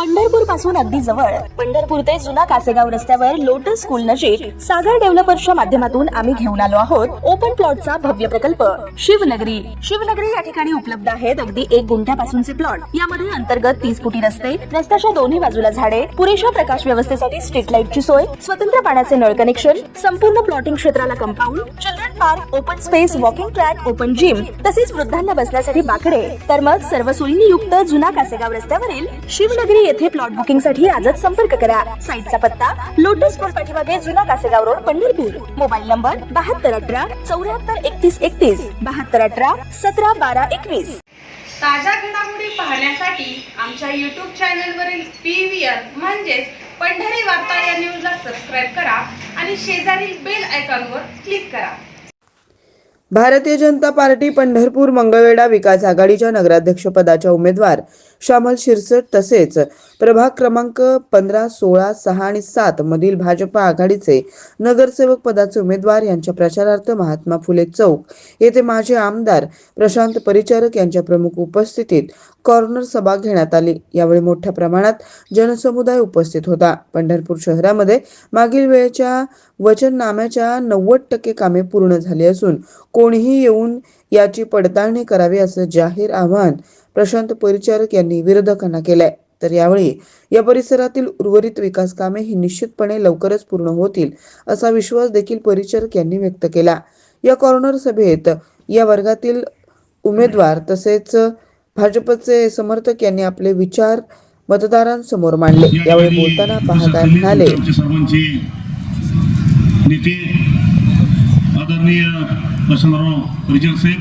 पंढरपूर पासून अगदी जवळ पंढरपूर ते जुना कासेगाव रस्त्यावर लोटस स्कूल नजीक सागर डेव्हलपर्सच्या माध्यमातून आम्ही घेऊन आलो आहोत ओपन प्लॉटचा भव्य प्रकल्प शिवनगरी. शिवनगरी या ठिकाणी उपलब्ध आहेत अगदी 1 गुंठ्यापासूनचे प्लॉट. यामध्ये अंतर्गत 30 फुटी रस्ते, रस्त्याच्या दोन्ही बाजूला झाडे, पुरेशा प्रकाश व्यवस्थेसाठी स्ट्रीट लाईटची सोय, स्वतंत्र पाण्याचे नळ कनेक्शन, संपूर्ण प्लॉटिंग क्षेत्राला compound, children park, open space, walking track, open gym, तसेच वृद्धांना बसण्यासाठी बाकडे. तर मग सर्व सोयींनी युक्त जुना कासेगाव रस्त्यावरील शिवनगरी येथे प्लॉट बुकिंग साठी आजच संपर्क करा. साईटचा पत्ता लोटस स्कूल पाठीमागे जुना Kasegaon road Pandharpur. Mobile number 7218 74 31 31 7218 17 12 21. ताज्या घडामोडी पाहण्यासाठी आमच्या YouTube चॅनलवरील PVR म्हणजेच पंढरी वार्ता या न्यूजला सबस्क्राईब करा आणि शेजारील बेल आयकॉनवर क्लिक करा. भारतीय जनता पार्टी पंढरपूर मंगळवेढा विकास आघाडीच्या नगराध्यक्षपदाच्या उमेदवार श्यामल शिरसट तसेच प्रभाग क्रमांक 15, 16, 6 आणि 7 मधील भाजपा आघाडीचे नगरसेवक पदाचे उमेदवार यांच्या प्रचारार्थ महात्मा फुले चौक येथे माजी आमदार प्रशांत परिचारक यांच्या प्रमुख उपस्थितीत कॉर्नर सभा घेण्यात आली. यावेळी मोठ्या प्रमाणात जनसमुदाय उपस्थित होता. पंढरपूर शहरामध्ये मागील वेळेच्या वचननाम्याच्या 90% कामे पूर्ण झाली असून कोणीही येऊन याची पडताळणी करावी असं जाहीर आवाहन प्रशांत परिचारक यांनी विरोधकांना केलंय. तर यावेळी या परिसरातील उर्वरित विकास कामे ही निश्चितपणे लवकरच पूर्ण होतील असा विश्वास देखील परिचारक यांनी व्यक्त केला. या कॉर्नर सभेत या वर्गातील उमेदवार तसेच भाजपचे समर्थक यांनी आपले विचार मतदारांसमोर मांडले. यावेळी बोलताना पहादार म्हणाले, नेते आदरणीय प्रशांतराव परिचारक साहेब,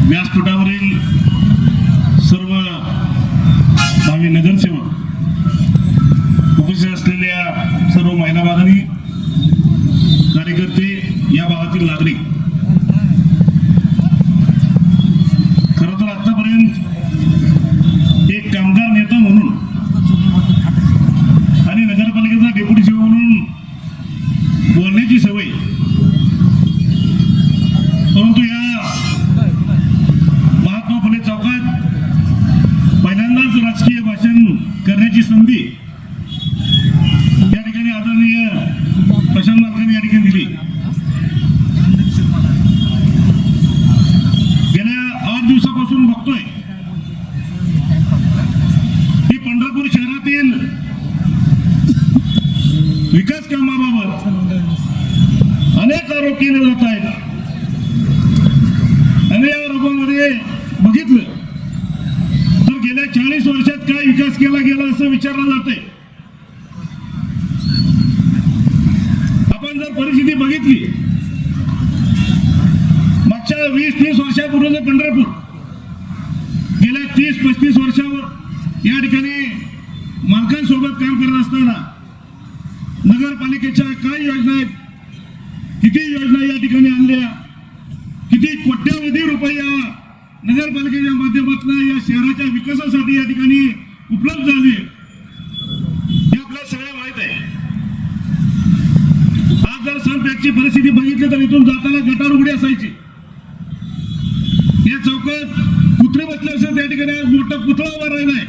व्यासपीठावरील सर्व भावी नगरसेवक, उपस्थित असलेल्या सर्व महिला भगिनी, कार्यकर्ते, या भागातील नागरिक, खरं तर आतापर्यंत एक कामगार नेता म्हणून आणि नगरपालिकेचा डेप्युटी सीओ म्हणून बोलण्याची सवय, परंतु या महात्मा फुले चौकात पहिल्यांदाच राजकीय भाषण करण्याची संधी या ठिकाणी आदरणीय प्रशांत मालकांनी या ठिकाणी दिली. गेल्या 8 दिवसापासून बघतोय की पंढरपूर शहरातील विकास कामाबाबत अनेक आरोप केले जात आहेत. आणि या आरोपामध्ये बघितलं तर गेल्या 40 वर्षात काय विकास केला गेला असं विचारलं जातंय. आपण जर परिस्थिती बघितली, मागच्या 20-30 वर्षापूर्वीचं पंढरपूर गेल्या 30-35 वर्षावर या ठिकाणी मालकांसोबत काम करत असताना नगरपालिकेच्या काय योजना आहेत, किती योजना या ठिकाणी आणल्या, किती कोट्यावधी रुपये या नगरपालिकेच्या माध्यमातून या शहराच्या विकासासाठी या ठिकाणी उपलब्ध झाले, हे आपल्याला सगळं माहित आहे. आज जर सनपॅकची परिस्थिती बघितली तर इथून जाताना गटार उघडी असायची. या चौकात कुत्रे बसले असेल, त्या ठिकाणी आज मोठा पुतळा उभा राहिला आहे.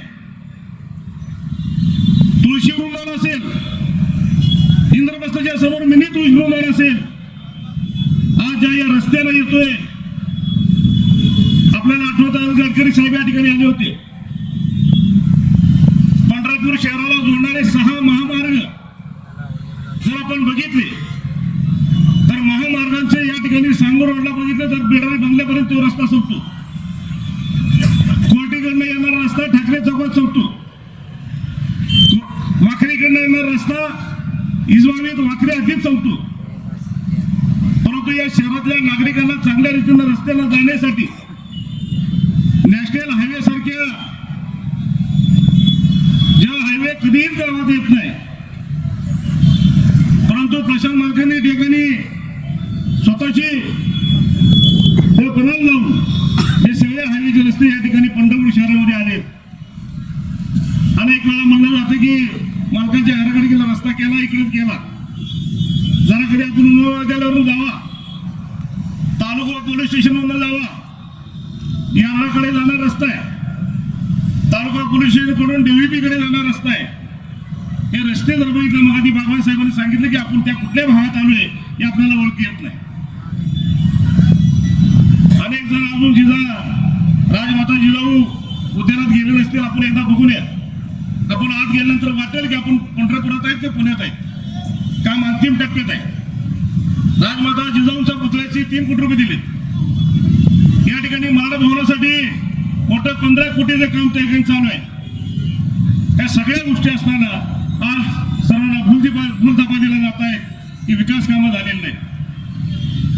तुळशी वृंदावन असेल, इंद्रप्रस्थाच्या समोर मिनी तुळशी वृंदावन असेल. आज ज्या या रस्त्याला येतोय, आपल्याला आठवतं गडकरी साहेब या ठिकाणी आले होते. पंढरपूर शहराला जोडणारे 6 महामार्ग जर आपण बघितले तर महामार्गांचे या ठिकाणी सांगोर रोडला बघितलं तर बिडारी बंगल्यापर्यंत तो रस्ता संपतो. कोर्टीकडनं येणारा रस्ता ठाकरे चौकात संपतो. वाखरीकडनं येणारा रस्ता इजवानीत वाखरे हद्दीत संपतो. परंतु या शहरातल्या नागरिकांना चांगल्या रीतीने रस्त्याला जाण्यासाठी नॅशनल हायवे सारख्या ज्या हायवे कधीच गावात येत नाही, परंतु प्रशांत मालकांनी ठिकाणी स्वतःची पणाला लावून हे सगळे हायवेचे रस्ते या ठिकाणी पंढरपूर शहरामध्ये आले. अनेक वेळा म्हणलं जातं की मालकांच्या घराकडे गेला, रस्ता केला, इकडेच केला. जरा कधी आपण उन्हाळ्यावरून जावा, तालुका पोलीस स्टेशनवरून जावा, यार्डाकडे जाणार रस्ता आहे. तालुका पोलीस स्टेशनकडून DVP कडे जाणारा रस्ता आहे. हे रस्ते जर बघितलं मग आधी बाबा साहेबांनी सांगितलं की आपण त्या कुठल्या भागात आलोय हे आपल्याला ओळख येत नाही. अनेक जण अजून राजमाता जिजाऊ उद्यानात गेले नसतील, आपण एकदा बघून या. आपण आत गेल्यानंतर वाटेल की आपण पंढरपुरात आहेत की पुण्यात आहेत. काम अंतिम टप्प्यात आहे. राजमाता जिजाऊंच्या पुतळ्याचे 3 कोटी रुपये दिले. या ठिकाणी मराठा भवनासाठी मोठं 15 कोटीचं काम त्या ठिकाणी चालू आहे. या सगळ्या गोष्टी असताना आज सर्वांना भूलथापा दिला जात आहे की विकास कामं झालेली नाही.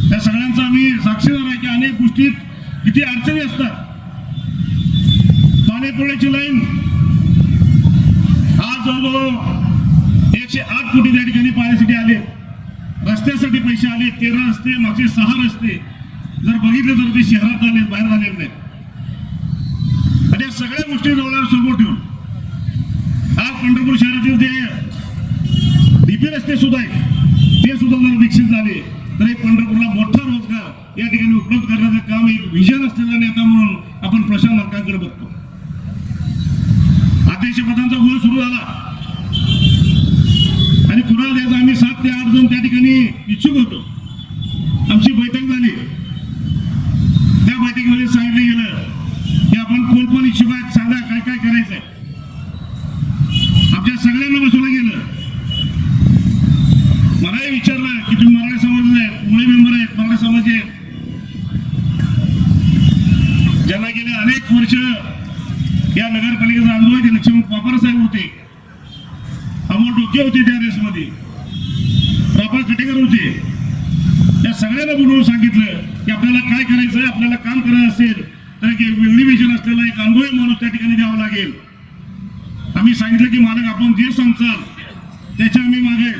त्या सगळ्यांचा आम्ही साक्षीदार आहे की अनेक गोष्टीत किती अडचणी असतात. पाणीपुरवठ्याची लाईन आज जवळजवळ 108 कोटी त्या ठिकाणी पाण्यासाठी आले. रस्त्यासाठी पैसे आले. 13 रस्ते, मागचे 6 रस्ते जर बघितले तर ते शहरात आले, बाहेर झालेले नाहीत. आणि या सगळ्या गोष्टी जवळ समोर ठेवून आज पंढरपूर शहरातील जे DP रस्ते सुद्धा आहेत ते सुद्धा जर विकसित झाले तर एक पंढरपूरला मोठा रोजगार या ठिकाणी उपलब्ध करण्याचं काम एक विजन असलेला नेता म्हणून आपण प्रशांत मालकांकडे बघतो. अध्यक्षपदांचा गोळ सुरू झाला आणि कुणाला द्यायचा आम्ही 7 ते 8 जण त्या ठिकाणी इच्छुक होतो. आमची बैठक झाली. त्या बैठकीमध्ये सांगितलं गेलं की आपण कोण कोण इच्छुक आहेत सांगा, काय काय करायचंय. आमच्या सगळ्यांना बसवलं गेलं. मलाही विचारलं की तुम्ही मराठा समाज आहेत, मुळे मेंबर आहेत, मराठा समाज आहेत, ज्यांना गेले अनेक वर्ष या नगरपालिकेचा अनुभव आहे. लक्ष्मण पापर साहेब होते, अमोल डोके होते त्या रेसमध्ये, प्रभाकर खटेकर होते. या सगळ्यांना बोलवून सांगितलं की आपल्याला काय करायचं आहे. आपल्याला काम करायचं असेल तर एक वेगळी विजन असलेला एक अनुभवी माणूस त्या ठिकाणी द्यावा लागेल. आम्ही सांगितलं की मालक आपण जे सांगचाल त्याच्या आम्ही मागे.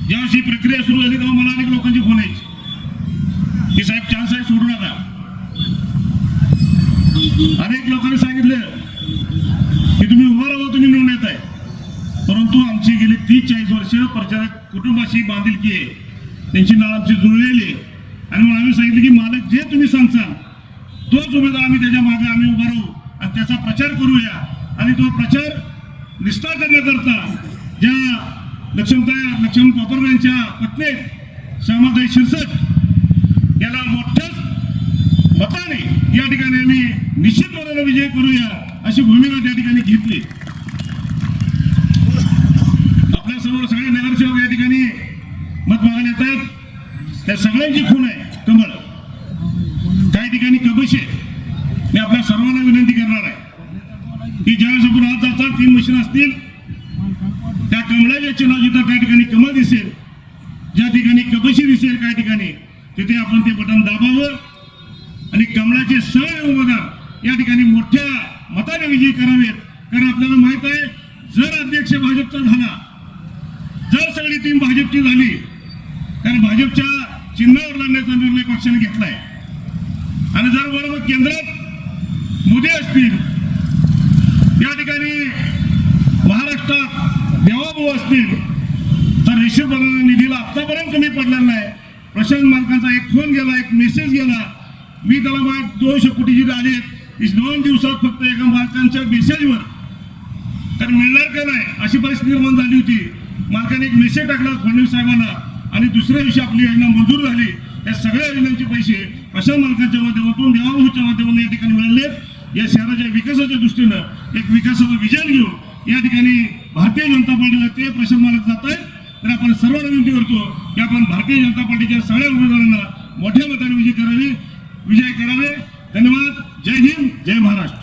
जेव्हा ही प्रक्रिया सुरू झाली तेव्हा मला अनेक लोकांची फोन यायची की साहेब चान्स आहे, सोडू नका. अनेक लोकांनी सांगितलं की तुम्ही उभा राहा, तुम्ही निवडून येत आहे. परंतु आमची गेली 30-40 वर्ष प्रचारक कुटुंबाशी बांधिलकी आहे, त्यांची नाळ आमची जुळलेली आहे. आणि म्हणून आम्ही सांगितलं की मालक जे तुम्ही सांगचाल तोच उमेदवार आम्ही त्याच्या मागे आम्ही उभा राहू आणि त्याचा प्रचार करूया. आणि तो प्रचार निस्तार करण्याकरता ज्या लक्ष्मण पापर यांच्या पत्नी श्यामाताई शिरसट याला मोठ्याच मताने या ठिकाणी आम्ही निश्चितपणे विजय करूया अशी भूमिका त्या ठिकाणी घेतली. आपल्या समोर सगळे नगरसेवक या ठिकाणी मत मागायला येतात. त्या सगळ्यांची खून आहे कमळ. काही ठिकाणी कबशे. मी आपल्या सर्वांना विनंती करणार आहे की ज्यावेळेस आपण आज जातात 3 मशीन असतील, त्या कमळाच्या चिन्ह जिथं त्या ठिकाणी कमळ दिसेल, ज्या ठिकाणी कबशी दिसेल काही ठिकाणी, तिथे आपण ते बटन दाबावं आणि कमळाचे सगळे उमेदवार या ठिकाणी मोठ्या मताने विजयी करावेत. कारण आपल्याला माहित आहे जर अध्यक्ष भाजपचा झाला, जर सगळी टीम भाजपची झाली, कारण भाजपच्या चिन्हावर लढण्याचा निर्णय पक्षाने घेतलाय. आणि जर बरोबर केंद्रात मोदी असतील, या ठिकाणी महाराष्ट्रात देवाभाऊ असतील, तर निश्चितपणे निधीला आतापर्यंत कमी पडलेला नाही. प्रशांत मालकांचा एक फोन गेला, एक मेसेज गेला, मी त्याला मला 200 कोटी जे आले 2 दिवसात फक्त एका मालकांच्या मेसेजवर तर मिळणार का नाही अशी परिस्थिती निर्माण झाली होती. मालकाने एक मेसेज टाकला फडणवीस साहेबांना आणि दुसऱ्या दिवशी आपली योजना मंजूर झाली. या सगळ्या योजनांचे पैसे प्रशांत मालकांच्या माध्यमातून देवाभाऊच्या माध्यमातून या ठिकाणी मिळाले. या शहराच्या विकासाच्या दृष्टीनं एक विकासाचं विजन घेऊन या ठिकाणी भारतीय जनता पार्टीला ते प्रशांत मालक जात आहेत. तर आपण सर्वांना विनंती करतो की आपण भारतीय जनता पार्टीच्या सगळ्या उमेदवारांना मोठ्या मताने विजय करावे. धन्यवाद. जय हिंद, जय महाराष्ट्र.